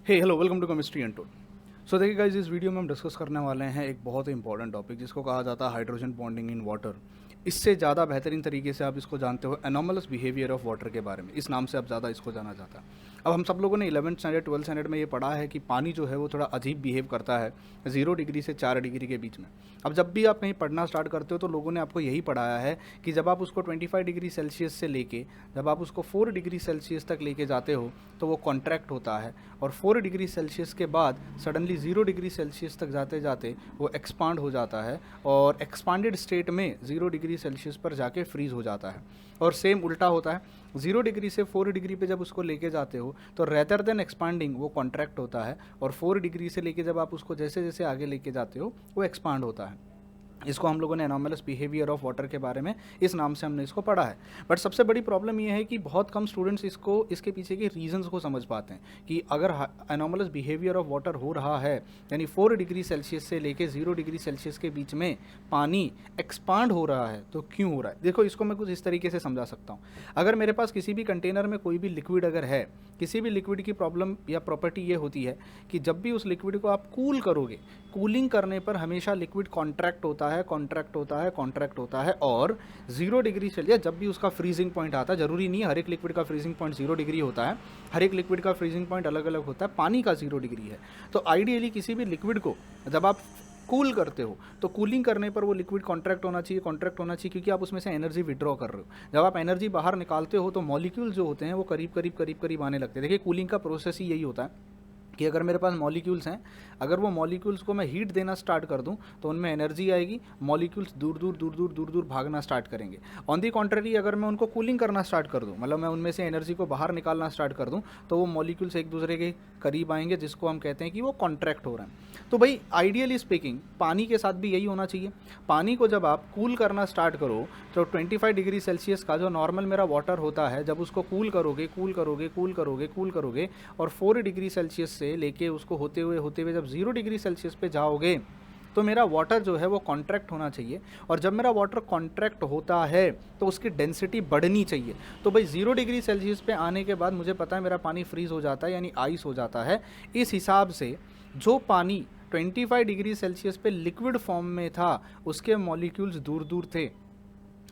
Hey hello welcome to chemistry untold. So देखिए guys, इस video में हम डिस्कस करने वाले हैं एक बहुत ही इंपॉर्टेंट टॉपिक जिसको कहा जाता है हाइड्रोजन बॉन्डिंग इन वाटर। इससे ज़्यादा बेहतरीन तरीके से आप इसको जानते हो एनोमलस बिहेवियर ऑफ वाटर के बारे में। इस नाम से अब ज़्यादा इसको जाना जाता है। अब हम सब लोगों ने 11th स्टैंडर्ड 12th स्टैंडर्ड में ये पढ़ा है कि पानी जो है वो थोड़ा अजीब बिहेव करता है 0 डिग्री से 4 डिग्री के बीच में। अब जब भी आप कहीं पढ़ना स्टार्ट करते हो तो लोगों ने आपको यही पढ़ाया है कि जब आप उसको 25 डिग्री सेल्सियस से लेके जब आप उसको 4 डिग्री सेल्सियस तक लेके जाते हो तो वो कॉन्ट्रैक्ट होता है, और 4 डिग्री सेल्सियस के बाद सडनली 0 डिग्री सेल्सियस तक जाते जाते वो एक्सपांड हो जाता है, और एक्सपांडेड स्टेट में 0 डिग्री सेल्सियस पर जाके फ्रीज हो जाता है। और सेम उल्टा होता है, 0 डिग्री से 4 डिग्री पे जब उसको लेके जाते हो तो रेदर देन एक्सपांडिंग वो कॉन्ट्रैक्ट होता है, और 4 डिग्री से लेके जब आप उसको जैसे जैसे आगे लेके जाते हो वो एक्सपांड होता है। इसको हम लोगों ने एनोमलस बिहेवियर ऑफ वाटर के बारे में इस नाम से हमने इसको पढ़ा है। बट सबसे बड़ी प्रॉब्लम ये है कि बहुत कम स्टूडेंट्स इसके पीछे के रीजंस को समझ पाते हैं कि अगर एनोमलस बिहेवियर ऑफ वाटर हो रहा है, यानी 4 डिग्री सेल्सियस से लेके 0 डिग्री सेल्सियस के बीच में पानी एक्सपांड हो रहा है तो क्यों हो रहा है। देखो, इसको मैं कुछ इस तरीके से समझा सकता हूँ। अगर मेरे पास किसी भी कंटेनर में कोई भी लिक्विड अगर है, किसी भी लिक्विड की प्रॉब्लम या प्रॉपर्टी ये होती है कि जब भी उस लिक्विड को आप कूल करोगे, कूलिंग करने पर हमेशा लिक्विड कॉन्ट्रैक्ट होता है, कॉन्ट्रैक्ट होता है, कॉन्ट्रैक्ट होता है, और 0 डिग्री सेल्सियस जब भी उसका फ्रीजिंग पॉइंट आता है, जरूरी नहीं हर एक लिक्विड का फ्रीजिंग पॉइंट 0 डिग्री होता है, हर एक लिक्विड का फ्रीजिंग पॉइंट अलग अलग होता है। पानी का 0 डिग्री है। तो आइडियली किसी भी लिक्विड को जब आप कूल करते हो तो कूलिंग करने पर वो लिक्विड कॉन्ट्रैक्ट होना चाहिए, कॉन्ट्रैक्ट होना चाहिए, क्योंकि आप उसमें से एनर्जी विड्रॉ कर रहे हो। जब आप एनर्जी बाहर निकालते हो तो मॉलिक्यूल जो होते हैं वो करीब करीब करीब करीब आने लगते हैं। देखिए, कूलिंग का प्रोसेस ही यही होता है कि अगर मेरे पास मॉलिक्यूल्स हैं, अगर वो मॉलिक्यूल्स को मैं हीट देना स्टार्ट कर दूं तो उनमें एनर्जी आएगी, मॉलिक्यूल्स दूर दूर दूर दूर दूर दूर भागना स्टार्ट करेंगे। ऑन दी कॉन्ट्ररी, अगर मैं उनको कूलिंग करना स्टार्ट कर दूं, मतलब मैं उनमें से एनर्जी को बाहर निकालना स्टार्ट कर दूं, तो वो मॉलिक्यूल्स एक दूसरे के करीब आएंगे, जिसको हम कहते हैं कि वो कॉन्ट्रैक्ट हो रहे हैं। तो भाई आइडियली स्पीकिंग पानी के साथ भी यही होना चाहिए। पानी को जब आप कूल करना स्टार्ट करो तो 25 डिग्री सेल्सियस का जो नॉर्मल मेरा वाटर होता है, जब उसको कूल करोगे कूल करोगे कूल करोगे कूल करोगे और 4 डिग्री सेल्सियस से लेके उसको होते हुए जब 0 डिग्री सेल्सियस पे जाओगे तो मेरा वाटर जो है वो कॉन्ट्रैक्ट होना चाहिए। और जब मेरा वाटर कॉन्ट्रैक्ट होता है तो उसकी डेंसिटी बढ़नी चाहिए। तो भाई 0 डिग्री सेल्सियस पे आने के बाद मुझे पता है मेरा पानी फ्रीज हो जाता है, यानी आइस हो जाता है। इस हिसाब से जो पानी 25 डिग्री सेल्सियस पे लिक्विड फॉर्म में था उसके मॉलिक्यूल्स दूर दूर थे,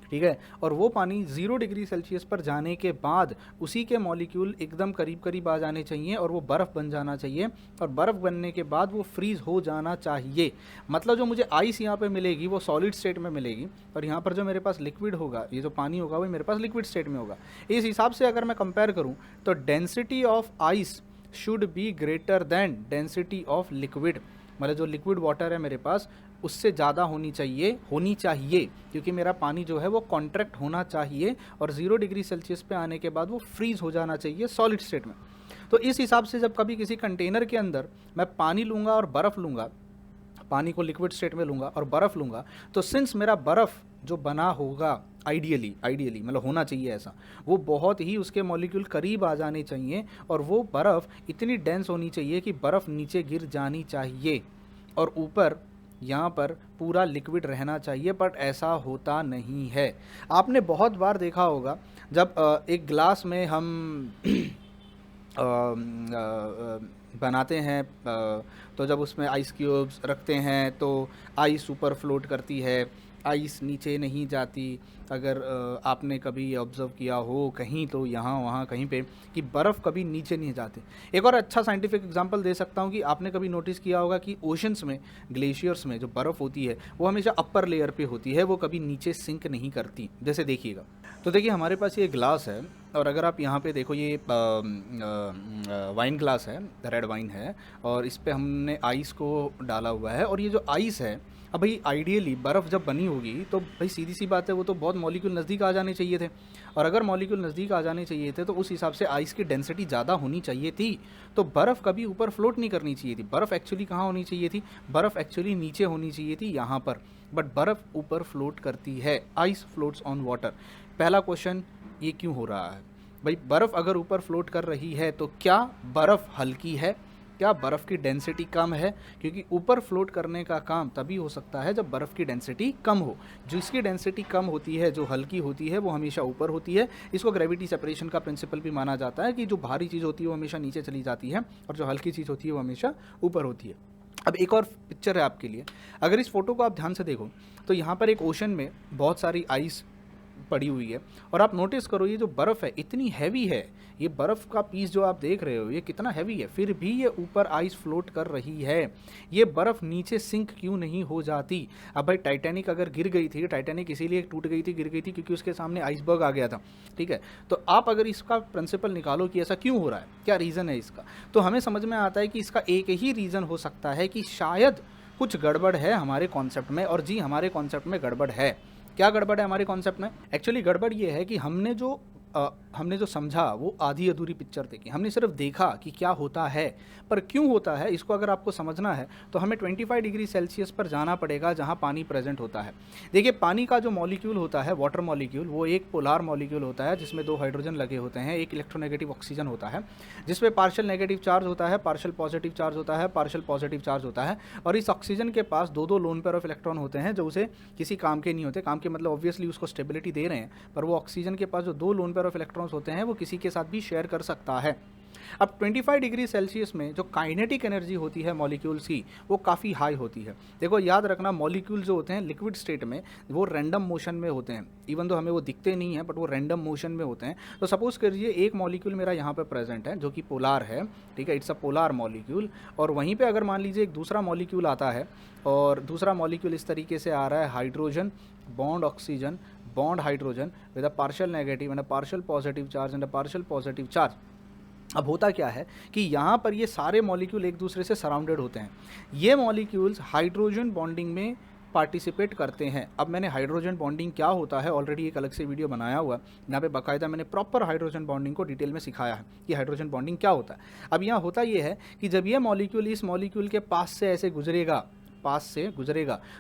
ठीक है, और वो पानी 0 डिग्री सेल्सियस पर जाने के बाद उसी के मॉलिक्यूल एकदम करीब करीब आ जाने चाहिए और वो बर्फ़ बन जाना चाहिए, और बर्फ़ बनने के बाद वो फ्रीज़ हो जाना चाहिए। मतलब जो मुझे आइस यहाँ पे मिलेगी वो सॉलिड स्टेट में मिलेगी, और यहाँ पर जो मेरे पास लिक्विड होगा, ये जो पानी होगा वो मेरे पास लिक्विड स्टेट में होगा। इस हिसाब से अगर मैं कंपेयर करूँ तो density of ice should be greater than density of liquid. मतलब जो लिक्विड वाटर है मेरे पास उससे ज़्यादा होनी चाहिए, क्योंकि मेरा पानी जो है वो कॉन्ट्रैक्ट होना चाहिए और 0 डिग्री सेल्सियस पे आने के बाद वो फ्रीज हो जाना चाहिए सॉलिड स्टेट में। तो इस हिसाब से जब कभी किसी कंटेनर के अंदर मैं पानी लूँगा और बर्फ़ लूँगा, पानी को लिक्विड स्टेट में लूँगा और बर्फ़ लूँगा, तो सिंस मेरा बर्फ़ जो बना होगा आइडियली मतलब होना चाहिए ऐसा, वो बहुत ही उसके मॉलिक्यूल करीब आ जाने चाहिए, और वो बर्फ़ इतनी डेंस होनी चाहिए कि बर्फ़ नीचे गिर जानी चाहिए और ऊपर यहाँ पर पूरा लिक्विड रहना चाहिए। बट ऐसा होता नहीं है। आपने बहुत बार देखा होगा जब एक ग्लास में हम बनाते हैं, तो जब उसमें आइस क्यूब्स रखते हैं तो आइस ऊपर फ्लोट करती है, आइस नीचे नहीं जाती। अगर आपने कभी ऑब्ज़र्व किया हो कहीं तो यहाँ वहाँ कहीं पे कि बर्फ़ कभी नीचे नहीं जाती। एक और अच्छा साइंटिफिक एग्जांपल दे सकता हूँ कि आपने कभी नोटिस किया होगा कि ओशंस में, ग्लेशियर्स में जो बर्फ़ होती है वो हमेशा अपर लेयर पे होती है, वो कभी नीचे सिंक नहीं करती। जैसे देखिएगा, तो देखिए हमारे पास ये ग्लास है, और अगर आप यहाँ पे देखो ये वाइन ग्लास है, रेड वाइन है, और इस पर हमने आइस को डाला हुआ है। और ये जो आइस है, अब भाई आइडियली बर्फ़ जब बनी होगी तो भाई सीधी सी बात है वो तो बहुत मॉलिक्यूल नज़दीक आ जाने चाहिए थे, और अगर मॉलिक्यूल नज़दीक आ जाने चाहिए थे तो उस हिसाब से आइस की डेंसिटी ज़्यादा होनी चाहिए थी। तो बर्फ़ कभी ऊपर फ्लोट नहीं करनी चाहिए थी। बर्फ़ एक्चुअली कहाँ होनी चाहिए थी? बर्फ़ एक्चुअली नीचे होनी चाहिए थी, यहाँ पर। बट बर्फ़ ऊपर फ्लोट करती है, आइस फ्लोट्स ऑन वाटर। पहला क्वेश्चन ये क्यों हो रहा है भाई? बर्फ़ अगर ऊपर फ्लोट कर रही है तो क्या बर्फ़ हल्की है? क्या बर्फ़ की डेंसिटी कम है? क्योंकि ऊपर फ्लोट करने का काम तभी हो सकता है जब बर्फ़ की डेंसिटी कम हो। जिसकी डेंसिटी कम होती है, जो हल्की होती है, वो हमेशा ऊपर होती है। इसको ग्रेविटी सेपरेशन का प्रिंसिपल भी माना जाता है कि जो भारी चीज़ होती है वो हमेशा नीचे चली जाती है और जो हल्की चीज़ होती है वो हमेशा ऊपर होती है। अब एक और पिक्चर है आपके लिए। अगर इस फोटो को आप ध्यान से देखो तो यहाँ पर एक ओशन में बहुत सारी आइस पड़ी हुई है और आप नोटिस करो ये जो बर्फ़ है इतनी हैवी है। ये बर्फ़ का पीस जो आप देख रहे हो ये कितना हैवी है, फिर भी ये ऊपर आइस फ्लोट कर रही है। ये बर्फ़ नीचे सिंक क्यों नहीं हो जाती? अब भाई टाइटैनिक अगर गिर गई थी, टाइटैनिक इसीलिए टूट गई थी, गिर गई थी क्योंकि उसके सामने आइसबर्ग आ गया था, ठीक है। तो आप अगर इसका प्रिंसिपल निकालो कि ऐसा क्यों हो रहा है, क्या रीज़न है इसका, तो हमें समझ में आता है कि इसका एक ही रीज़न हो सकता है कि शायद कुछ गड़बड़ है हमारे कॉन्सेप्ट में। और जी, हमारे कॉन्सेप्ट में गड़बड़ है। क्या गड़बड़ है हमारे कॉन्सेप्ट में? एक्चुअली गड़बड़ ये है कि हमने जो समझा वो आधी अधूरी पिक्चर देखी। हमने सिर्फ देखा कि क्या होता है, पर क्यों होता है इसको अगर आपको समझना है तो हमें 25 डिग्री सेल्सियस पर जाना पड़ेगा जहाँ पानी प्रेजेंट होता है। देखिए, पानी का जो मॉलिक्यूल होता है, वाटर मॉलिक्यूल, वो एक पोलार मॉलिक्यूल होता है जिसमें 2 हाइड्रोजन लगे होते हैं, एक इलेक्ट्रोनेगेटिव ऑक्सीजन होता है जिसमें पार्शियल नेगेटिव चार्ज होता है, पार्शियल पॉजिटिव चार्ज होता है, पार्शियल पॉजिटिव चार्ज होता है। और इस ऑक्सीजन के पास 2 लोन पेयर ऑफ इलेक्ट्रॉन होते हैं जो उसे किसी काम के नहीं होते। काम के मतलब ऑब्वियसली उसको स्टेबिलिटी दे रहे हैं, पर वो ऑक्सीजन के पास जो 2 लोन पेयर ऑफ इलेक्ट्रॉन्स होते हैं वो किसी के साथ भी शेयर कर सकता है। अब 25 डिग्री सेल्सियस में जो काइनेटिक एनर्जी होती है मॉलिक्यूल्स की, वो काफ़ी हाई होती है। देखो, याद रखना, मॉलिक्यूल जो होते हैं लिक्विड स्टेट में वो रैंडम मोशन में होते हैं। इवन तो हमें वो दिखते नहीं हैं, बट वो रैंडम मोशन में होते हैं। तो सपोज करिए एक मॉलिक्यूल मेरा यहाँ पे प्रेजेंट है जो कि पोलार है, ठीक है, इट्स अ पोलार मॉलिक्यूल। और वहीं पे अगर मान लीजिए एक दूसरा मॉलिक्यूल आता है और दूसरा मॉलिक्यूल इस तरीके से आ रहा है, hydrogen bond oxygen bond hydrogen with a partial negative and a partial positive charge and a partial positive charge. अब होता क्या है कि यहाँ पर ये सारे मॉलिक्यूल एक दूसरे से सराउंडेड होते हैं। ये मॉलिक्यूल्स हाइड्रोजन बॉन्डिंग में पार्टिसिपेट करते हैं। अब मैंने हाइड्रोजन बॉन्डिंग क्या होता है ऑलरेडी एक अलग से वीडियो बनाया हुआ है, यहाँ पे बाकायदा मैंने प्रॉपर हाइड्रोजन बॉन्डिंग को डिटेल में सिखाया है कि हाइड्रोजन बॉन्डिंग क्या होता है। अब यहाँ होता ये है कि जब ये मॉलिक्यूल इस मॉलिक्यूल के पास से ऐसे गुजरेगा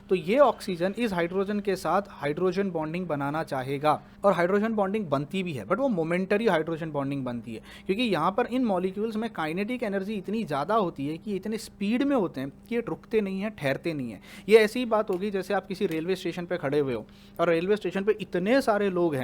तो ये ऑक्सीजन इस हाइड्रोजन के साथ हाइड्रोजन बॉन्डिंग बनाना चाहेगा और हाइड्रोजन बॉन्डिंग बनती भी है, बट वो मोमेंटरी हाइड्रोजन बॉन्डिंग बनती है क्योंकि यहाँ पर इन मॉलिक्यूल्स में काइनेटिक एनर्जी इतनी ज़्यादा होती है कि इतने स्पीड में होते हैं कि ये रुकते नहीं हैं, ठहरते नहीं हैं। ये ऐसी ही बात होगी जैसे आप किसी रेलवे स्टेशन पर खड़े हुए हो और रेलवे स्टेशन पर इतने सारे लोग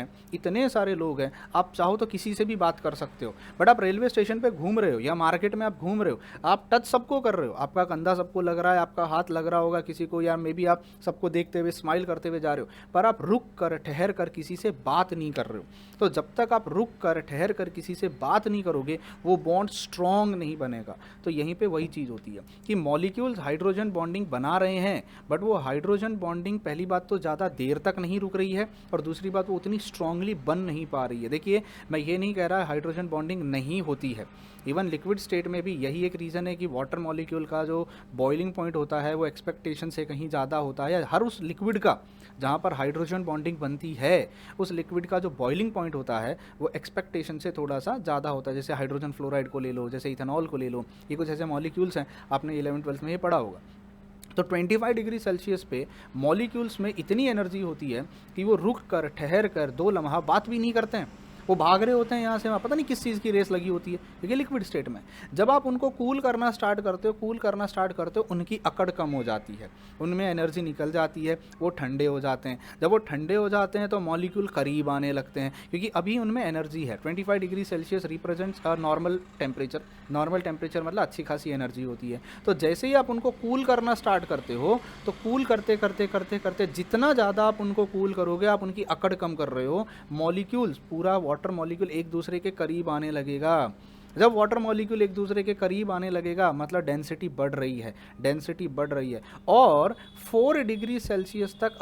हैं, आप चाहो तो किसी से भी बात कर सकते हो, बट आप रेलवे स्टेशन पर घूम रहे हो या मार्केट में आप घूम रहे हो, आप टच सबको कर रहे हो, आपका कंधा सबको लग रहा है, आपका हाथ लग रहा होगा किसी को, या मे बी आप सबको देखते हुए स्माइल करते हुए जा रहे हो, पर आप रुक कर ठहर कर किसी से बात नहीं कर रहे हो। तो जब तक आप रुक कर ठहर कर किसी से बात नहीं करोगे वो बॉन्ड स्ट्रॉन्ग नहीं बनेगा। तो यहीं पे वही चीज़ होती है कि मॉलिक्यूल्स हाइड्रोजन बॉन्डिंग बना रहे हैं, बट वो हाइड्रोजन बॉन्डिंग पहली बात तो ज़्यादा देर तक नहीं रुक रही है और दूसरी बात वो उतनी स्ट्रांगली बन नहीं पा रही है। देखिए, मैं ये नहीं कह रहा हाइड्रोजन बॉन्डिंग नहीं होती है, इवन लिक्विड स्टेट में भी यही एक रीज़न है कि वाटर मॉलिक्यूल का जो बॉइलिंग पॉइंट होता है वो एक्सपेक्टेशन से कहीं ज़्यादा होता है, या हर उस लिक्विड का जहाँ पर हाइड्रोजन बॉन्डिंग बनती है उस लिक्विड का जो बॉइलिंग पॉइंट होता है वो एक्सपेक्टेशन से थोड़ा सा ज़्यादा होता है। जैसे हाइड्रोजन फ्लोराइड को ले लो, जैसे इथेनॉल को ले लो, ये कुछ ऐसे मॉलिक्यूल्स हैं, आपने 11th-12th में ये पढ़ा होगा। तो 25 डिग्री सेल्सियस पे मॉलिक्यूल्स में इतनी एनर्जी होती है कि वो रुक कर ठहर कर 2 लम्हा बात भी नहीं करते हैं, वो भाग रहे होते हैं यहाँ से वहाँ, पता नहीं किस चीज़ की रेस लगी होती है, क्योंकि लिक्विड स्टेट में जब आप उनको कूल करना स्टार्ट करते हो उनकी अकड़ कम हो जाती है, उनमें एनर्जी निकल जाती है, वो ठंडे हो जाते हैं। जब वो ठंडे हो जाते हैं तो मॉलिक्यूल करीब आने लगते हैं क्योंकि अभी उनमें एनर्जी है। 25 degree Celsius represents a normal temperature मतलब अच्छी खासी एनर्जी होती है। तो जैसे ही आप उनको कूल करना स्टार्ट करते हो तो कूल करते जितना ज़्यादा आप उनको कूल करोगे आप उनकी अकड़ कम कर रहे हो। मॉलिक्यूल्स, पूरा वाटर मॉलिक्यूल एक दूसरे के करीब आने लगेगा। जब वाटर मॉलिक्यूल एक दूसरे के करीब आने लगेगा मतलब डेंसिटी बढ़ रही है और 4 डिग्री सेल्सियस तक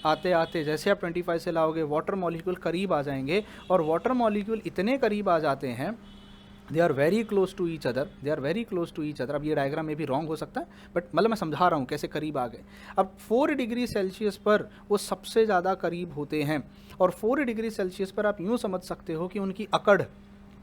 आते आते जैसे आप 25 से लाओगे वाटर मॉलिक्यूल करीब आ जाएंगे और वाटर मॉलिक्यूल इतने करीब आ जाते हैं, they are very close to each other. अब ये डायग्राम में भी रॉन्ग हो सकता है, बट मतलब मैं समझा रहा हूँ कैसे करीब आ गए। अब 4 डिग्री सेल्सियस पर वो सबसे ज़्यादा करीब होते हैं और 4 डिग्री सेल्सियस पर आप यूँ समझ सकते हो कि उनकी अकड़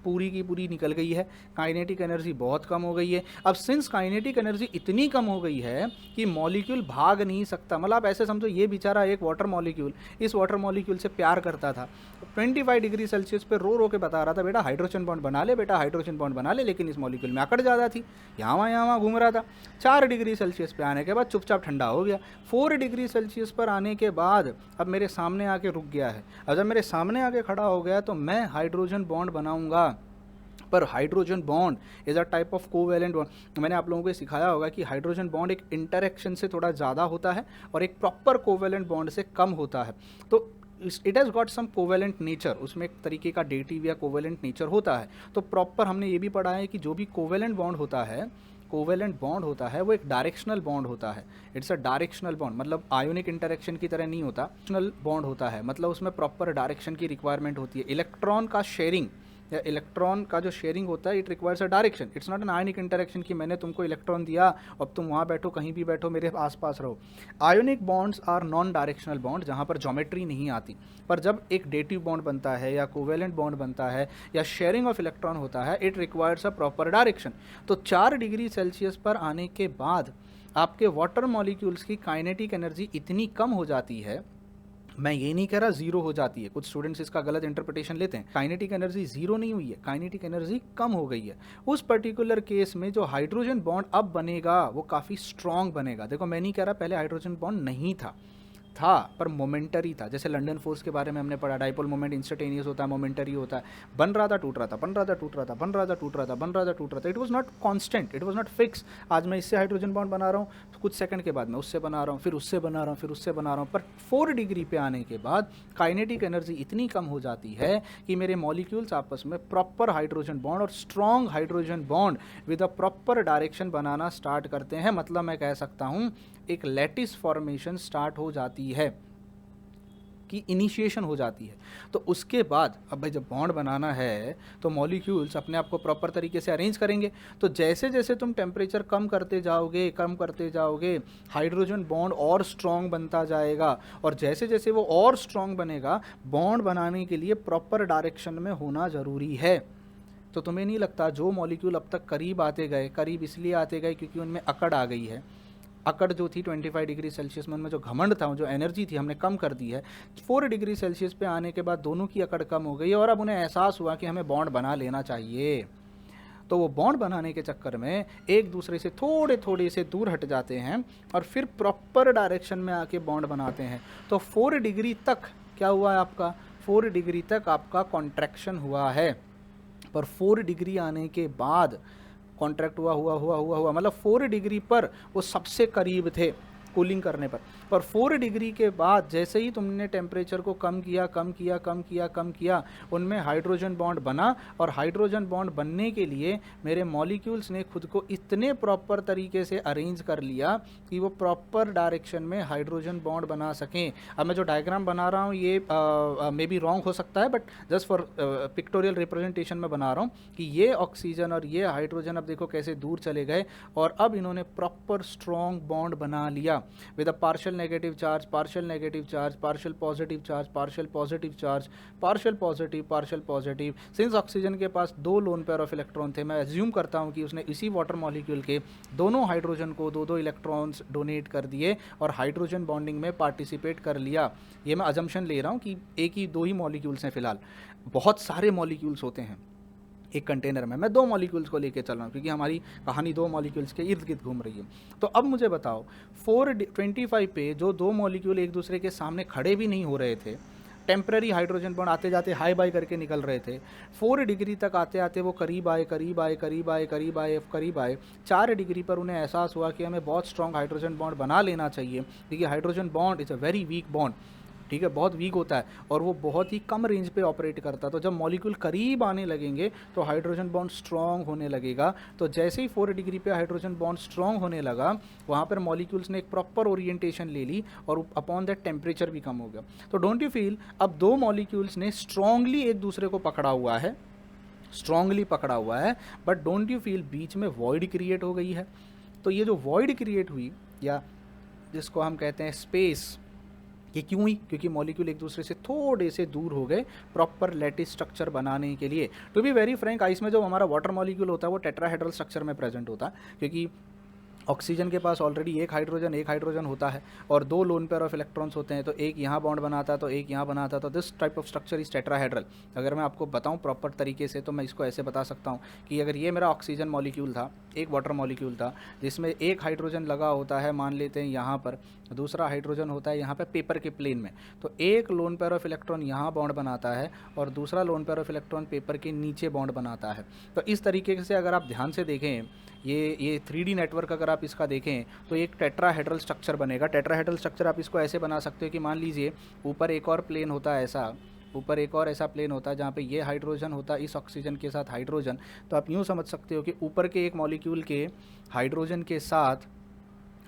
पूरी की पूरी निकल गई है, काइनेटिक एनर्जी बहुत कम हो गई है। अब सिंस काइनेटिक एनर्जी इतनी कम हो गई है कि मॉलिक्यूल भाग नहीं सकता, मतलब आप ऐसे समझो ये बेचारा एक वाटर मॉलिक्यूल इस वाटर मॉलिक्यूल से प्यार करता था, 25 डिग्री सेल्सियस पे रो रो के बता रहा था बेटा हाइड्रोजन बॉन्ड बना ले, बेटा हाइड्रोजन बॉन्ड बना ले, लेकिन इस मॉलिक्यूल में अकड़ ज़्यादा थी, यहाँ वहाँ घूम रहा था। 4 डिग्री सेल्सियस पे आने के बाद चुपचाप ठंडा हो गया। 4 डिग्री सेल्सियस पर आने के बाद अब मेरे सामने आके रुक गया है। अब जब मेरे सामने आके खड़ा हो गया तो मैं हाइड्रोजन बॉन्ड बनाऊंगा, पर hydrogen bond is a type of covalent bond. मैंने आप लोगों को सिखाया होगा कि हाइड्रोजन बॉन्ड एक इंटरेक्शन से थोड़ा ज़्यादा होता है और एक प्रॉपर कोवेलेंट बॉन्ड से कम होता है। तो it has got some covalent nature, उसमें एक तरीके का डेटिव या कोवेलेंट नेचर होता है। तो प्रॉपर हमने ये भी पढ़ा है कि जो भी कोवेलेंट बॉन्ड होता है, कोवेलेंट बॉन्ड होता है वो एक डायरेक्शनल बॉन्ड होता है। इट्स अ डायरेक्शनल बॉन्ड, मतलब आयोनिक इंटरेक्शन की तरह नहीं होता, डायरेक्शनल बॉन्ड होता है, मतलब उसमें प्रॉपर डायरेक्शन की रिक्वायरमेंट होती है। इलेक्ट्रॉन का शेयरिंग या इलेक्ट्रॉन का जो शेयरिंग होता है it requires a direction, it's not an ionic interaction कि मैंने तुमको इलेक्ट्रॉन दिया अब तुम वहाँ बैठो, कहीं भी बैठो, मेरे आसपास रहो। Ionic bonds are non directional bond, जहाँ पर ज्योमेट्री नहीं आती। पर जब एक डेटिव बॉन्ड बनता है या कोवेलेंट बॉन्ड बनता है या शेयरिंग ऑफ इलेक्ट्रॉन होता है, it requires a proper direction. तो 4 डिग्री सेल्सियस पर आने के बाद आपके वाटर मॉलिक्यूल्स की काइनेटिक एनर्जी इतनी कम हो जाती है, मैं ये नहीं कह रहा जीरो हो जाती है, कुछ स्टूडेंट्स इसका गलत इंटरप्रिटेशन लेते हैं। काइनेटिक एनर्जी जीरो नहीं हुई है, काइनेटिक एनर्जी कम हो गई है। उस पर्टिकुलर केस में जो हाइड्रोजन बॉन्ड अब बनेगा वो काफ़ी स्ट्रॉन्ग बनेगा। देखो मैं नहीं कह रहा पहले हाइड्रोजन बॉन्ड नहीं था पर मोमेंटरी था। जैसे लंदन फोर्स के बारे में हमने पढ़ा, डाइपोल मोमेंट इंस्टेंटेनियस होता है, मोमेंटरी होता है, बन रहा था टूट रहा था, बन रहा था टूट रहा था, बन रहा था टूट रहा था, बन रहा था टूट रहा था। It was not constant, it was not fix. आज मैं इससे हाइड्रोजन बॉन्ड बना रहा हूँ, कुछ सेकंड के बाद मैं उससे बना रहा हूँ, फिर उससे बना रहा हूँ, फिर उससे बना रहा हूँ। पर 4 डिग्री पे आने के बाद काइनेटिक एनर्जी इतनी कम हो जाती है कि मेरे मॉलिक्यूल्स आपस में प्रॉपर हाइड्रोजन बॉन्ड और strong hydrogen bond with a proper direction banana start करते हैं। मतलब मैं कह सकता हूँ एक लैटिस फॉर्मेशन स्टार्ट हो जाती है, की इनिशिएशन हो जाती है। तो उसके बाद अब भाई जब बॉन्ड बनाना है तो मॉलिक्यूल्स अपने आप को प्रॉपर तरीके से अरेंज करेंगे। तो जैसे जैसे तुम टेम्परेचर कम करते जाओगे हाइड्रोजन बॉन्ड और स्ट्रॉन्ग बनता जाएगा, और जैसे जैसे वो और स्ट्रॉन्ग बनेगा, बॉन्ड बनाने के लिए प्रॉपर डायरेक्शन में होना ज़रूरी है। तो तुम्हें नहीं लगता जो मॉलिक्यूल अब तक करीब आते गए, करीब इसलिए आते गए क्योंकि उनमें अकड़ आ गई है। अकड़ जो थी 25 डिग्री सेल्सियस में, उनमें जो घमंड था, जो एनर्जी थी, हमने कम कर दी है। 4 डिग्री सेल्सियस पे आने के बाद दोनों की अकड़ कम हो गई और अब उन्हें एहसास हुआ कि हमें बॉन्ड बना लेना चाहिए। तो वो बॉन्ड बनाने के चक्कर में एक दूसरे से थोड़े थोड़े से दूर हट जाते हैं और फिर प्रॉपर डायरेक्शन में आके बॉन्ड बनाते हैं। तो 4 डिग्री तक क्या हुआ है आपका, 4 डिग्री तक आपका कॉन्ट्रैक्शन हुआ है। पर 4 डिग्री आने के बाद कॉन्ट्रैक्ट हुआ मतलब 4 डिग्री पर वो सबसे करीब थे कूलिंग करने पर 4 डिग्री के बाद जैसे ही तुमने टेम्परेचर को कम किया, उनमें हाइड्रोजन बॉन्ड बना। और हाइड्रोजन बॉन्ड बनने के लिए मेरे मॉलिक्यूल्स ने खुद को इतने प्रॉपर तरीके से अरेंज कर लिया कि वो प्रॉपर डायरेक्शन में हाइड्रोजन बॉन्ड बना सकें। अब मैं जो डायग्राम बना रहा हूँ ये मे बी रॉन्ग हो सकता है, but just for pictorial representation में बना रहा हूँ कि ये ऑक्सीजन और ये हाइड्रोजन अब देखो कैसे दूर चले गए और अब इन्होंने प्रॉपर स्ट्रॉन्ग बॉन्ड बना लिया with a partial negative charge, partial negative charge, partial positive charge, partial positive charge, partial positive। Since oxygen के पास 2 लोन पेयर ऑफ इलेक्ट्रॉन थे, मैं एज्यूम करता हूँ कि उसने इसी वाटर मॉलिक्यूल के दोनों हाइड्रोजन को 2 इलेक्ट्रॉन्स डोनेट कर दिए और हाइड्रोजन बॉन्डिंग में पार्टिसिपेट कर लिया। ये मैं अजम्पशन ले रहा हूँ कि एक ही 2 ही मॉलिक्यूल्स हैं फिलहाल, बहुत सारे मॉलिक्यूल्स होते हैं एक कंटेनर में। मैं 2 मॉलिक्यूल्स को लेके चल रहा हूँ क्योंकि हमारी कहानी 2 मॉलिक्यूल्स के इर्द गिर्द घूम रही है। तो अब मुझे बताओ 425 पे जो 2 मॉलिक्यूल एक दूसरे के सामने खड़े भी नहीं हो रहे थे, टेम्पररी हाइड्रोजन बॉन्ड आते जाते हाई बाई करके निकल रहे थे, 4 डिग्री तक आते आते वो करीब आए। 4 डिग्री पर उन्हें एहसास हुआ कि हमें बहुत स्ट्रॉन्ग हाइड्रोजन बॉन्ड बना लेना चाहिए क्योंकि hydrogen bond is a very weak bond, ठीक है, बहुत वीक होता है और वो बहुत ही कम रेंज पे ऑपरेट करता है। तो जब मॉलिक्यूल करीब आने लगेंगे तो हाइड्रोजन बॉन्ड स्ट्रॉन्ग होने लगेगा। तो जैसे ही 4 डिग्री पे हाइड्रोजन बॉन्ड स्ट्रॉन्ग होने लगा, वहाँ पर मॉलिक्यूल्स ने एक प्रॉपर ओरिएंटेशन ले ली और अपॉन दैट टेम्परेचर भी कम हो गया। तो डोंट यू फील अब 2 मॉलिक्यूल्स ने स्ट्रॉन्गली एक दूसरे को पकड़ा हुआ है, बट डोंट यू फील बीच में वॉइड क्रिएट हो गई है। तो ये जो वॉइड क्रिएट हुई या जिसको हम कहते हैं स्पेस, कि क्यों ही, क्योंकि मॉलिक्यूल एक दूसरे से थोड़े से दूर हो गए प्रॉपर लैटिस स्ट्रक्चर बनाने के लिए। To be very frank, ice में जो हमारा वाटर मॉलिक्यूल होता है वो टेट्राहेड्रल स्ट्रक्चर में प्रेजेंट होता है, क्योंकि ऑक्सीजन के पास ऑलरेडी एक हाइड्रोजन होता है और दो लोन पेयर ऑफ इलेक्ट्रॉन्स होते हैं, तो एक यहाँ बॉन्ड बनाता है तो एक यहाँ बनाता है, तो this type of structure is tetrahedral. अगर मैं आपको बताऊँ प्रॉपर तरीके से तो मैं इसको ऐसे बता सकता हूँ कि अगर ये मेरा ऑक्सीजन मॉलिक्यूल था, एक वाटर मॉलिक्यूल था जिसमें एक हाइड्रोजन लगा होता है, मान लेते हैं यहाँ पर, दूसरा हाइड्रोजन होता है यहाँ पे पेपर के प्लेन में, तो एक लोन पेयर ऑफ इलेक्ट्रॉन यहाँ बॉन्ड बनाता है और दूसरा lone pair of electron paper के नीचे बॉन्ड बनाता है। तो इस तरीके से अगर आप ध्यान से देखें, ये 3D नेटवर्क अगर आप इसका देखें तो एक टेट्राहेड्रल स्ट्रक्चर बनेगा। टेट्राहेड्रल स्ट्रक्चर आप इसको ऐसे बना सकते हो कि मान लीजिए ऊपर एक और प्लेन होता है ऐसा, ऊपर एक और ऐसा प्लेन होता है जहाँ पे ये हाइड्रोजन होता है इस ऑक्सीजन के साथ हाइड्रोजन, तो आप यूँ समझ सकते हो कि ऊपर के एक मॉलिक्यूल के हाइड्रोजन के साथ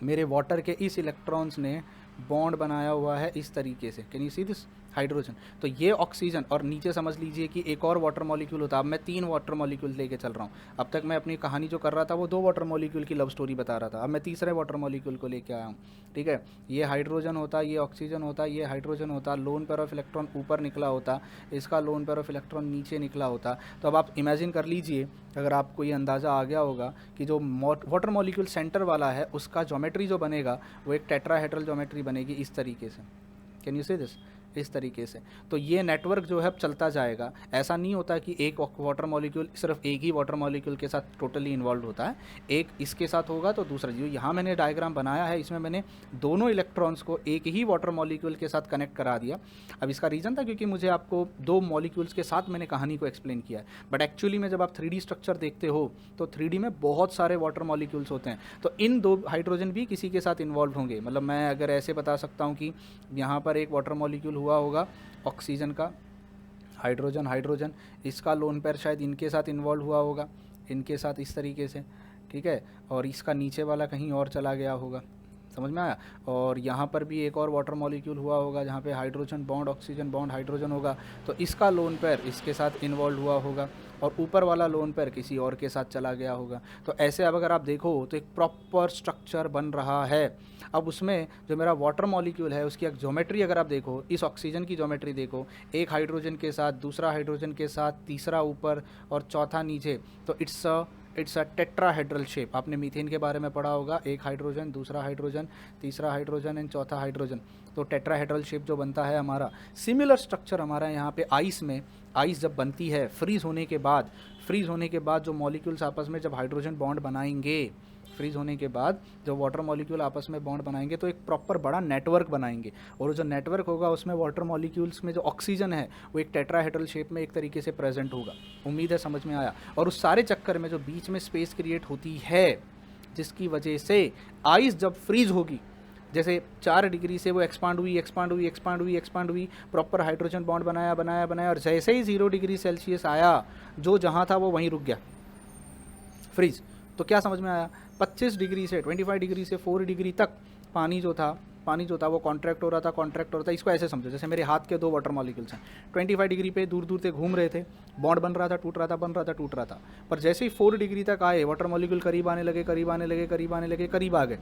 मेरे वाटर के इस इलेक्ट्रॉन्स ने बॉन्ड बनाया हुआ है इस तरीके से। Can you see this hydrogen, तो ये ऑक्सीजन, और नीचे समझ लीजिए कि एक और वाटर मॉलिक्यूल होता है। अब मैं 3 वाटर मॉलिक्यूल लेके चल रहा हूँ, अब तक मैं अपनी कहानी जो कर रहा था वो 2 वाटर मॉलिक्यूल की लव स्टोरी बता रहा था, अब मैं तीसरे वाटर मॉलिक्यूल को लेके आया हूँ। ठीक है, ये हाइड्रोजन होता, ये ऑक्सीजन होता, ये हाइड्रोजन होता, लोन पेयर ऑफ इलेक्ट्रॉन ऊपर निकला होता, इसका लोन पेयर ऑफ इलेक्ट्रॉन नीचे निकला होता। तो अब आप इमेजिन कर लीजिए, अगर आपको ये अंदाज़ा आ गया होगा कि जो वाटर मॉलिक्यूल सेंटर वाला है उसका ज्योमेट्री जो बनेगा वो एक टेट्राहेड्रल ज्योमेट्री बनेगी इस तरीके से। कैन यू से दिस, इस तरीके से। तो ये नेटवर्क जो है चलता जाएगा। ऐसा नहीं होता कि एक वाटर मॉलिक्यूल सिर्फ एक ही वाटर मॉलिक्यूल के साथ टोटली इन्वॉल्व होता है, एक इसके साथ होगा तो दूसरा। जो यहाँ मैंने डायग्राम बनाया है इसमें मैंने दोनों इलेक्ट्रॉन्स को एक ही वाटर मॉलिक्यूल के साथ कनेक्ट करा दिया। अब इसका रीज़न था क्योंकि मुझे आपको 2 मॉलिक्यूल्स के साथ मैंने कहानी को एक्सप्लेन किया है, बट एक्चुअली में जब आप 3D स्ट्रक्चर देखते हो तो 3D में बहुत सारे वाटर मॉलिक्यूल्स होते हैं, तो इन 2 हाइड्रोजन भी किसी के साथ इन्वॉल्व होंगे। मतलब मैं अगर ऐसे बता सकता हूँ कि यहाँ पर एक वाटर मॉलिक्यूल हुआ होगा ऑक्सीजन का, हाइड्रोजन, इसका लोन पेयर शायद इनके साथ इन्वॉल्व हुआ होगा, इनके साथ इस तरीके से, ठीक है, और इसका नीचे वाला कहीं और चला गया होगा, समझ में आया। और यहाँ पर भी एक और वाटर मॉलिक्यूल हुआ होगा जहाँ पे hydrogen bond oxygen bond hydrogen होगा, तो इसका लोन पेयर इसके साथ इन्वॉल्व हुआ होगा और ऊपर वाला लोन पेयर किसी और के साथ चला गया होगा। तो ऐसे अब अगर आप देखो तो एक प्रॉपर स्ट्रक्चर बन रहा है। अब उसमें जो मेरा वाटर मॉलिक्यूल है उसकी एक ज्योमेट्री अगर आप देखो, इस ऑक्सीजन की ज्योमेट्री देखो, एक हाइड्रोजन के साथ, दूसरा हाइड्रोजन के साथ, तीसरा ऊपर और चौथा नीचे, तो इट्स अ टेट्राहेड्रल शेप। आपने मीथेन के बारे में पढ़ा होगा, एक हाइड्रोजन, दूसरा हाइड्रोजन, तीसरा हाइड्रोजन एंड चौथा हाइड्रोजन, तो टेट्राहेड्रल शेप जो बनता है हमारा। सिमिलर स्ट्रक्चर हमारा यहाँ पे आइस में, आइस जब बनती है फ्रीज़ होने के बाद जो मॉलिक्यूल्स आपस में जब हाइड्रोजन बॉन्ड बनाएंगे, फ्रीज होने के बाद जो वाटर मॉलिक्यूल आपस में बॉन्ड बनाएंगे तो एक प्रॉपर बड़ा नेटवर्क बनाएंगे, और जो नेटवर्क होगा उसमें वाटर मॉलिक्यूल्स में जो ऑक्सीजन है वो एक टेट्राहेड्रल शेप में एक तरीके से प्रेजेंट होगा। उम्मीद है समझ में आया। और उस सारे चक्कर में जो बीच में स्पेस क्रिएट होती है जिसकी वजह से आइस जब फ्रीज होगी, जैसे 4 डिग्री से वो एक्सपांड हुई, प्रॉपर हाइड्रोजन बॉन्ड बनाया और जैसे ही 0 डिग्री सेल्सियस आया जो जहाँ था वो वहीं रुक गया, फ्रीज। तो क्या समझ में आया, 25 डिग्री से 25 डिग्री से 4 डिग्री तक पानी जो था वो कॉन्ट्रैक्ट हो रहा था। इसको ऐसे समझो जैसे मेरे हाथ के 2 वाटर मॉलिक्यूल्स हैं, 25 डिग्री पे दूर दूर से घूम रहे थे, बॉन्ड बन रहा था, टूट रहा था, पर जैसे ही 4 डिग्री तक आए वाटर मॉलिक्यूल करीब आने लगे, करीब आ गए।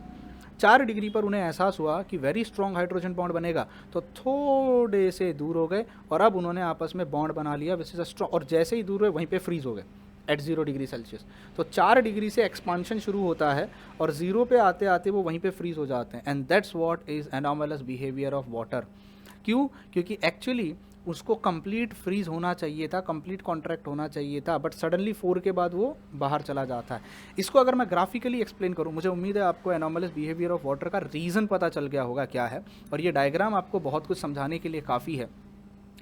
4 डिग्री पर उन्हें एहसास हुआ कि वेरी स्ट्रॉन्ग हाइड्रोजन बॉन्ड बनेगा, तो थोड़े से दूर हो गए और अब उन्होंने आपस में बॉन्ड बना लिया वैसे स्ट्रॉन्ग, और जैसे ही दूर हुए वहीं पे फ्रीज हो गए एट 0 डिग्री सेल्सियस। तो 4 डिग्री से एक्सपांशन शुरू होता है और 0 पे आते आते वो वहीं पे फ्रीज हो जाते हैं। And that's what is anomalous behaviour of water. क्यों? क्योंकि एक्चुअली उसको कंप्लीट फ्रीज होना चाहिए था, कंप्लीट कॉन्ट्रैक्ट होना चाहिए था, बट सडनली 4 के बाद वो बाहर चला जाता है। इसको अगर मैं ग्राफिकली एक्सप्लेन करूँ, मुझे उम्मीद है आपको एनॉमलस बिहेवियर ऑफ वाटर का रीज़न पता चल गया होगा क्या है, और ये डायग्राम आपको बहुत कुछ समझाने के लिए काफ़ी है,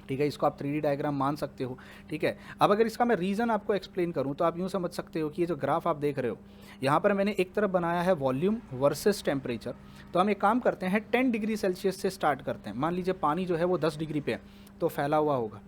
ठीक है। इसको आप 3D डायग्राम मान सकते हो, ठीक है। अब अगर इसका मैं रीज़न आपको एक्सप्लेन करूं तो आप यूं समझ सकते हो कि ये जो ग्राफ आप देख रहे हो यहाँ पर मैंने एक तरफ बनाया है वॉल्यूम वर्सेस टेम्परेचर। तो हम एक काम करते हैं, 10 डिग्री सेल्सियस से स्टार्ट करते हैं। मान लीजिए पानी जो है वो 10 डिग्री पे है तो फैला हुआ होगा,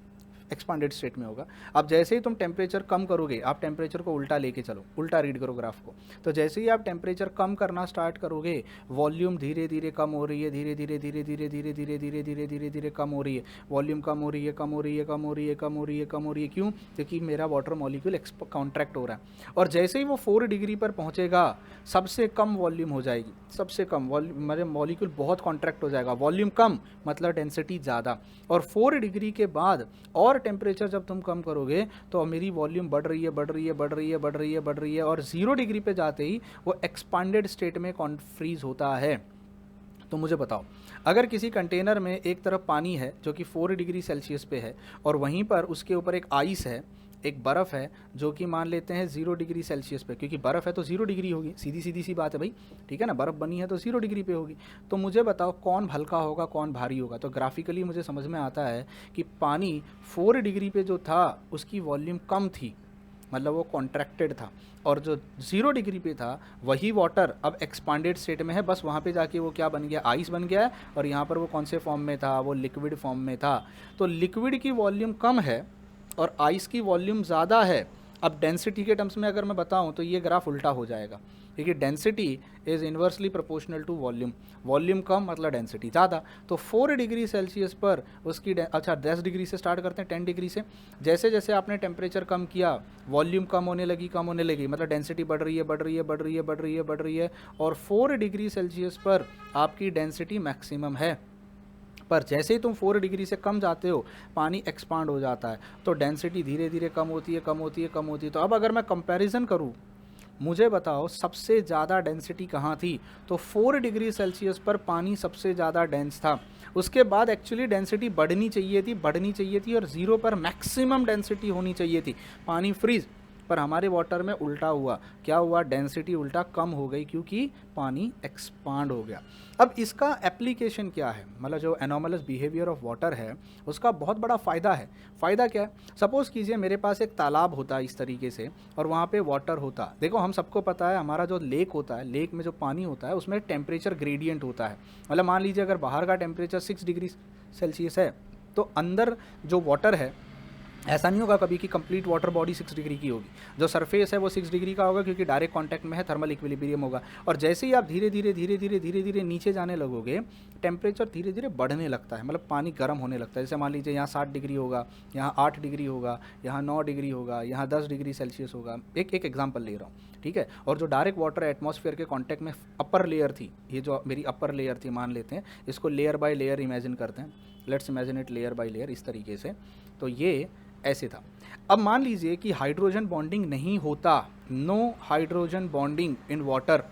एक्सपांडेड स्टेट में होगा। अब जैसे ही तुम टेम्परेचर कम करोगे, आप टेम्परेचर को उल्टा लेके चलो, उल्टा रीड करो ग्राफ को, तो जैसे ही आप टेम्परेचर कम करना स्टार्ट करोगे, वॉल्यूम धीरे धीरे कम हो रही है, धीरे धीरे धीरे धीरे धीरे धीरे धीरे धीरे धीरे धीरे कम हो रही है, वॉल्यूम कम हो रही है, कम हो रही है, कम हो रही है, कम हो रही है, कम हो रही है। क्यों? क्योंकि मेरा वाटर मॉलिक्यूल कॉन्ट्रैक्ट हो रहा है। और जैसे ही वो 4 डिग्री पर पहुंचेगा, सबसे कम वॉल्यूम हो जाएगी, सबसे कम वॉल्यूम, मतलब मॉलिक्यूल बहुत कॉन्ट्रैक्ट हो जाएगा, वॉल्यूम कम मतलब डेंसिटी ज़्यादा। और 4 डिग्री के बाद और टेम्परेचर जब तुम कम करोगे तो मेरी वॉल्यूम बढ़ रही है, बढ़ रही है, बढ़ रही है, बढ़ रही है, बढ़ रही है, और 0 डिग्री पे जाते ही वो एक्सपांडेड स्टेट में फ्रीज होता है। तो मुझे बताओ, अगर किसी कंटेनर में एक तरफ पानी है जो कि 4 डिग्री सेल्सियस पे है, और वहीं पर उसके ऊपर एक आइस है, एक बर्फ़ है जो कि मान लेते हैं 0 डिग्री सेल्सियस पे, क्योंकि बर्फ़ है तो 0 डिग्री होगी, सीधी सीधी सी बात है भाई, ठीक है ना, बर्फ़ बनी है तो 0 डिग्री पे होगी। तो मुझे बताओ कौन हल्का होगा, कौन भारी होगा? तो ग्राफिकली मुझे समझ में आता है कि पानी 4 डिग्री पे जो था उसकी वॉल्यूम कम थी, मतलब वो कॉन्ट्रैक्टेड था, और जो 0 डिग्री पे था वही वाटर अब एक्सपांडेड स्टेट में है, बस वहाँ पे जाके वो क्या बन गया, आइस बन गया है, और यहाँ पर वो कौन से फॉर्म में था, वो लिक्विड फॉर्म में था। तो लिक्विड की वॉल्यूम कम है और आइस की वॉल्यूम ज़्यादा है। अब डेंसिटी के टर्म्स में अगर मैं बताऊं तो ये ग्राफ उल्टा हो जाएगा, क्योंकि density is inversely proportional to volume, volume कम मतलब डेंसिटी ज़्यादा। तो 4 डिग्री सेल्सियस पर उसकी अच्छा 10 डिग्री से स्टार्ट करते हैं, 10 डिग्री से। जैसे जैसे आपने टेम्परेचर कम किया, वॉल्यूम कम होने लगी, मतलब डेंसिटी बढ़ रही है, बढ़ रही है, बढ़ रही है, बढ़ रही है, बढ़ रही है, और 4 डिग्री सेल्सियस पर आपकी डेंसिटी मैक्सिमम है। पर जैसे ही तुम 4 डिग्री से कम जाते हो, पानी एक्सपांड हो जाता है, तो डेंसिटी धीरे धीरे कम होती है, कम होती है, कम होती है। तो अब अगर मैं कंपैरिजन करूँ, मुझे बताओ सबसे ज़्यादा डेंसिटी कहाँ थी? तो 4 डिग्री सेल्सियस पर पानी सबसे ज़्यादा डेंस था। उसके बाद एक्चुअली डेंसिटी बढ़नी चाहिए थी और 0 पर मैक्सिमम डेंसिटी होनी चाहिए थी, पानी फ्रीज। पर हमारे वाटर में उल्टा हुआ, क्या हुआ? डेंसिटी उल्टा कम हो गई, क्योंकि पानी एक्सपांड हो गया। अब इसका एप्लीकेशन क्या है? मतलब जो एनोमलस बिहेवियर ऑफ वाटर है उसका बहुत बड़ा फ़ायदा है। फ़ायदा क्या है? सपोज़ कीजिए मेरे पास एक तालाब होता इस तरीके से, और वहाँ पे वाटर होता। देखो हम सबको पता है, हमारा जो लेक होता है, लेक में जो पानी होता है उसमें टेम्परेचर ग्रेडियंट होता है। मतलब मान लीजिए अगर बाहर का टेम्परेचर 6 डिग्री सेल्सियस है, तो अंदर जो वाटर है, ऐसा नहीं होगा कभी कि कंप्लीट वाटर बॉडी 6 डिग्री की होगी। जो सरफेस है वो 6 डिग्री का होगा, क्योंकि डायरेक्ट कांटेक्ट में है, थर्मल इक्विलिब्रियम होगा। और जैसे ही आप धीरे धीरे नीचे जाने लगोगे, टेम्परेचर धीरे धीरे बढ़ने लगता है, मतलब पानी गर्म होने लगता है। जैसे मान लीजिए यहाँ 60 डिग्री होगा, यहाँ 8 डिग्री होगा, यहाँ 9 डिग्री होगा, यहाँ 10 डिग्री सेल्सियस होगा। एक एग्जाम्पल ले रहा हूँ, ठीक है। और जो डायरेक्ट वाटर एटमॉस्फेयर के कॉन्टैक्ट में अपर लेयर थी, ये जो मेरी अपर लेयर थी, मान लेते हैं इसको लेयर बाय लेयर इमेजिन करते हैं, let's imagine it layer by layer, इस तरीके से। तो ये ऐसे था। अब मान लीजिए कि हाइड्रोजन बॉन्डिंग नहीं होता, no hydrogen bonding in water.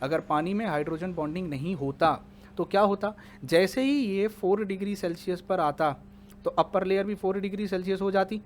अगर पानी में हाइड्रोजन बॉन्डिंग नहीं होता तो क्या होता? जैसे ही ये 4 डिग्री सेल्सियस पर आता तो अपर लेयर भी 4 डिग्री सेल्सियस हो जाती,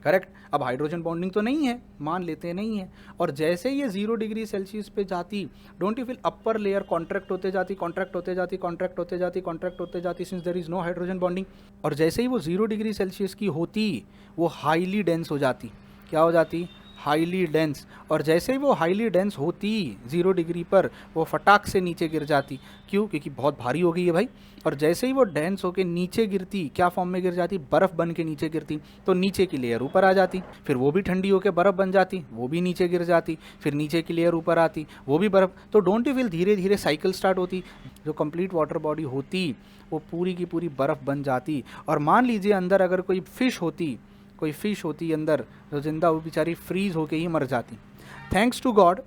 करेक्ट। अब हाइड्रोजन बॉन्डिंग तो नहीं है, मान लेते हैं नहीं है, और जैसे ये 0 डिग्री सेल्सियस पे जाती, don't you feel upper layer contract होते जाती, कॉन्ट्रैक्ट होते जाती, कॉन्ट्रैक्ट होते जाती, कॉन्ट्रैक्ट होते जाती, since there is no hydrogen bonding. और जैसे ही वो 0 डिग्री सेल्सियस की होती, वो हाईली डेंस हो जाती। क्या हो जाती? Highly dense. और जैसे ही वो हाईली डेंस होती 0 डिग्री पर, वो फटाक से नीचे गिर जाती। क्यों? क्योंकि बहुत भारी हो गई है भाई। और जैसे ही वो डेंस होके नीचे गिरती, क्या फॉर्म में गिर जाती? बर्फ़ बन के नीचे गिरती। तो नीचे की लेयर ऊपर आ जाती, फिर वो भी ठंडी होकर बर्फ़ बन जाती, वो भी नीचे गिर जाती, फिर नीचे की लेयर ऊपर आती, वो भी बर्फ़। तो डोंट यू फील धीरे धीरे साइकिल स्टार्ट होती, जो कंप्लीट वाटर बॉडी होती वो पूरी की पूरी बर्फ़ बन जाती। और मान लीजिए अंदर अगर कोई फ़िश होती अंदर, जो जिंदा, वो बेचारी फ्रीज होके ही मर जाती। Thanks to God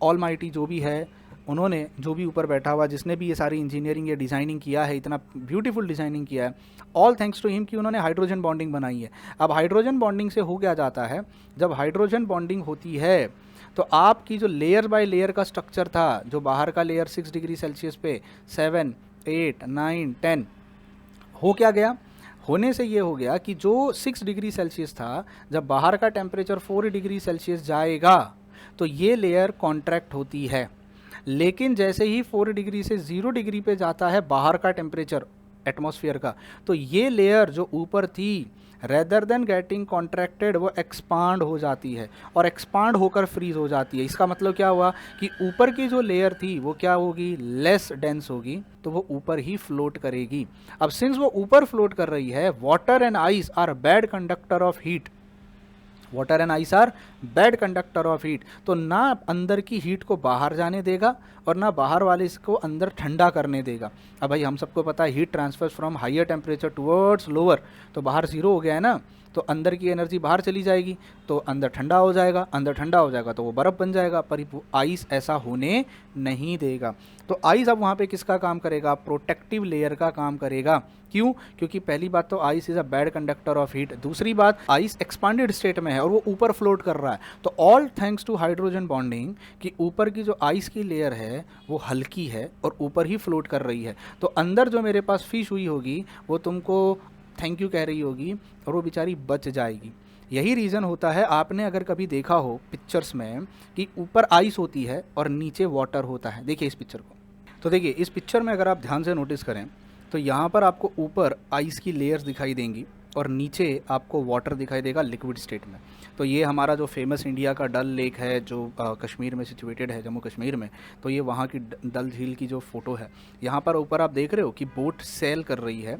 almighty, जो भी है, उन्होंने, जो भी ऊपर बैठा हुआ, जिसने भी ये सारी इंजीनियरिंग या डिज़ाइनिंग किया है, इतना ब्यूटीफुल डिज़ाइनिंग किया है, ऑल थैंक्स टू हिम कि उन्होंने हाइड्रोजन बॉन्डिंग बनाई है। अब हाइड्रोजन बॉन्डिंग से हो क्या जाता है? जब हाइड्रोजन बॉन्डिंग होती है तो आपकी जो लेयर बाय लेयर का स्ट्रक्चर था, जो बाहर का लेयर 6 डिग्री सेल्सियस पे 7, 8, 9, 10 हो क्या गया? होने से ये हो गया कि जो 6 डिग्री सेल्सियस था, जब बाहर का टेम्परेचर 4 डिग्री सेल्सियस जाएगा तो ये लेयर कॉन्ट्रैक्ट होती है। लेकिन जैसे ही 4 डिग्री से 0 डिग्री पे जाता है बाहर का टेम्परेचर एटमॉस्फेयर का, तो ये लेयर जो ऊपर थी रेदर देन गेटिंग कॉन्ट्रैक्टेड वो एक्सपांड हो जाती है और एक्सपांड होकर फ्रीज हो जाती है। इसका मतलब क्या हुआ कि ऊपर की जो लेयर थी वो क्या होगी, लेस डेंस होगी, तो वो ऊपर ही फ्लोट करेगी। अब सिंस वो ऊपर फ्लोट कर रही है, water and ice are bad conductor of heat, water and ice are bad conductor of heat, तो ना अंदर की हीट को बाहर जाने देगा और ना बाहर वाले इसको अंदर ठंडा करने देगा। अब भाई हम सबको पता है heat transfers from higher temperature towards lower, तो बाहर जीरो हो गया है ना, तो अंदर की एनर्जी बाहर चली जाएगी, तो अंदर ठंडा हो जाएगा, अंदर ठंडा हो जाएगा तो वो बर्फ़ बन जाएगा, पर आइस ऐसा होने नहीं देगा। तो आइस अब वहाँ पे किसका काम करेगा, प्रोटेक्टिव लेयर का काम करेगा। क्यों? क्योंकि पहली बात तो ice is a bad conductor of heat, दूसरी बात आइस एक्सपांडेड स्टेट में है और वो ऊपर फ्लोट कर रहा है, तो all thanks to hydrogen bonding कि ऊपर की जो आइस की लेयर है वो हल्की है और ऊपर ही फ्लोट कर रही है, तो अंदर जो मेरे पास फिश हुई होगी वो तुमको थैंक यू कह रही होगी और वो बेचारी बच जाएगी। यही रीज़न होता है, आपने अगर कभी देखा हो पिक्चर्स में कि ऊपर आइस होती है और नीचे वाटर होता है, देखिए इस पिक्चर को, तो देखिए इस पिक्चर में अगर आप ध्यान से नोटिस करें तो यहाँ पर आपको ऊपर आइस की लेयर्स दिखाई देंगी और नीचे आपको वाटर दिखाई देगा लिक्विड स्टेट में। तो ये हमारा जो फेमस इंडिया का डल लेक है जो कश्मीर में सिचुएटेड है, जम्मू कश्मीर में, तो ये वहाँ की डल झील की जो फ़ोटो है, यहाँ पर ऊपर आप देख रहे हो कि बोट सेल कर रही है,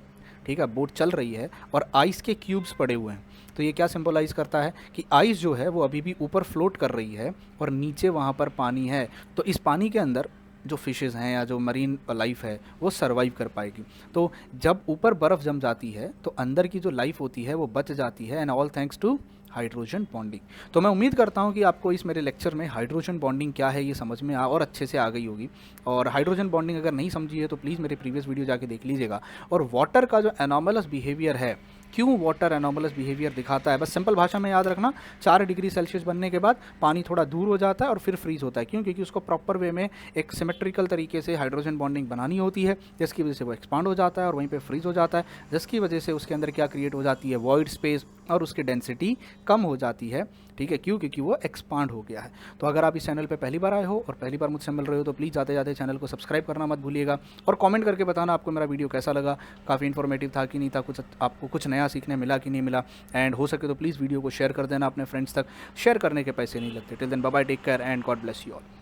ठीक है, बोट चल रही है और आइस के क्यूब्स पड़े हुए हैं। तो ये क्या सिंबलाइज़ करता है कि आइस जो है वो अभी भी ऊपर फ्लोट कर रही है और नीचे वहाँ पर पानी है, तो इस पानी के अंदर जो फिशेज़ हैं या जो मरीन लाइफ है वो सरवाइव कर पाएगी। तो जब ऊपर बर्फ़ जम जाती है तो अंदर की जो लाइफ होती है वो बच जाती है, and all thanks to hydrogen bonding. तो मैं उम्मीद करता हूँ कि आपको इस मेरे लेक्चर में हाइड्रोजन बॉन्डिंग क्या है ये समझ में और अच्छे से आ गई होगी। और हाइड्रोजन बॉन्डिंग अगर नहीं समझी है तो प्लीज़ मेरे प्रीवियस वीडियो जाके देख लीजिएगा। और वाटर का जो एनॉमलस बिहेवियर है, क्यों वाटर एनॉमलस बिहेवियर दिखाता है, बस सिंपल भाषा में याद रखना, 4 डिग्री सेल्सियस बनने के बाद पानी थोड़ा दूर हो जाता है और फिर फ्रीज होता है। क्यों? क्योंकि उसको प्रॉपर वे में एक सिमेट्रिकल तरीके से हाइड्रोजन बॉन्डिंग बनानी होती है, जिसकी वजह से वो एक्सपांड हो जाता है और वहीं पे फ्रीज हो जाता है, जिसकी वजह से उसके अंदर क्या क्रिएट हो जाती है, वॉइड स्पेस, और उसकी डेंसिटी कम हो जाती है। ठीक है, क्यों? क्योंकि वो एक्सपांड हो गया है। तो अगर आप इस चैनल पे पहली बार आए हो और पहली बार मुझसे मिल रहे हो तो प्लीज़ जाते जाते चैनल को सब्सक्राइब करना मत भूलिएगा और कमेंट करके बताना आपको मेरा वीडियो कैसा लगा, काफ़ी इन्फॉर्मेटिव था कि नहीं था, कुछ आपको कुछ नया सीखने मिला कि नहीं मिला। एंड हो सके तो प्लीज़ वीडियो को शेयर कर देना अपने फ्रेंड्स तक, शेयर करने के पैसे नहीं लगते। Till then bye bye, take care and God bless you all.